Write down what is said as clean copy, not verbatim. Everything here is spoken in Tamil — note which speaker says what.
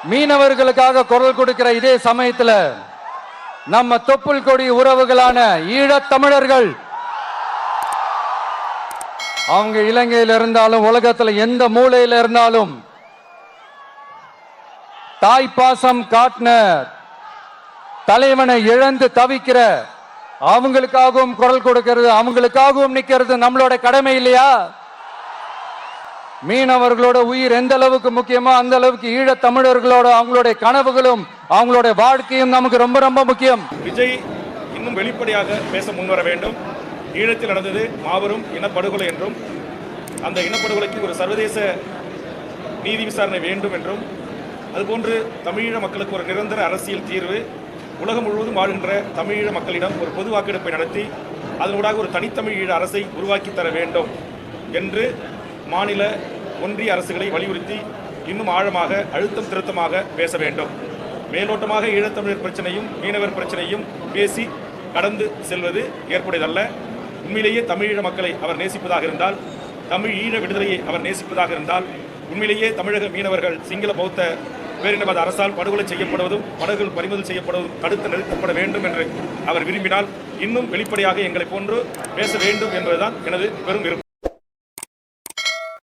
Speaker 1: மீனவர்களுக்காக குரல் கொடுக்கிற இதே சமயத்துல நம்ம தொப்புள் கொடி உறவுகளான ஈழத் தமிழர்கள் அவங்க இலங்கையில் இருந்தாலும் உலகத்துல எந்த மூலையில இருந்தாலும் தாய் பாசம் காட்டின தலைவனை இழந்து தவிக்கிற அவங்களுக்காகவும் குரல் கொடுக்கிறது, அவங்களுக்காகவும் நிக்கிறது நம்மளோட கடமை இல்லையா? மீனவர்களோட உயிர் எந்த அளவுக்கு முக்கியமோ அந்த அளவுக்கு ஈழத் தமிழர்களோட அவங்களுடைய கனவுகளும் அவங்களுடைய வாழ்க்கையும் நமக்கு ரொம்ப ரொம்ப முக்கியம்.
Speaker 2: விஜய் இன்னும் வெளிப்படையாக பேச முன்வர வேண்டும். ஈழத்தில் நடந்தது மாபெரும் இனப்படுகொலை என்றும் அந்த இனப்படுகொலைக்கு ஒரு சர்வதேச நீதி விசாரணை வேண்டும் என்றும் அதுபோன்று தமிழீழ மக்களுக்கு ஒரு நிரந்தர அரசியல் தீர்வு, உலகம் முழுவதும் வாழ்கின்ற தமிழீழ மக்களிடம் ஒரு பொது வாக்கெடுப்பை நடத்தி அதனூடாக ஒரு தனித்தமிழீழ அரசை உருவாக்கி தர வேண்டும் என்று மாநில ஒன்றிய அரசுகளை வலியுறுத்தி இன்னும் ஆழமாக அழுத்தம் திருத்தமாக பேச வேண்டும். மேலோட்டமாக ஈழத்தமிழர் பிரச்சனையும் மீனவர் பிரச்சனையும் பேசி கடந்து செல்வது ஏற்புடையதல்ல. உண்மையிலேயே தமிழீழ மக்களை அவர் நேசிப்பதாக இருந்தால், தமிழ் ஈழ விடுதலையை அவர் நேசிப்பதாக இருந்தால், உண்மையிலேயே தமிழக மீனவர்கள் சிங்கள பௌத்த பேரினவாத அரசால் படுகொலை செய்யப்படுவதும் படகுகள் பறிமுதல் செய்யப்படுவதும் தடுத்து நிறுத்தப்பட வேண்டும் என்று அவர் விரும்பினால் இன்னும் வெளிப்படையாக எங்களை போன்று பேச வேண்டும் என்பதுதான் எனது பெரும் விருப்பம்.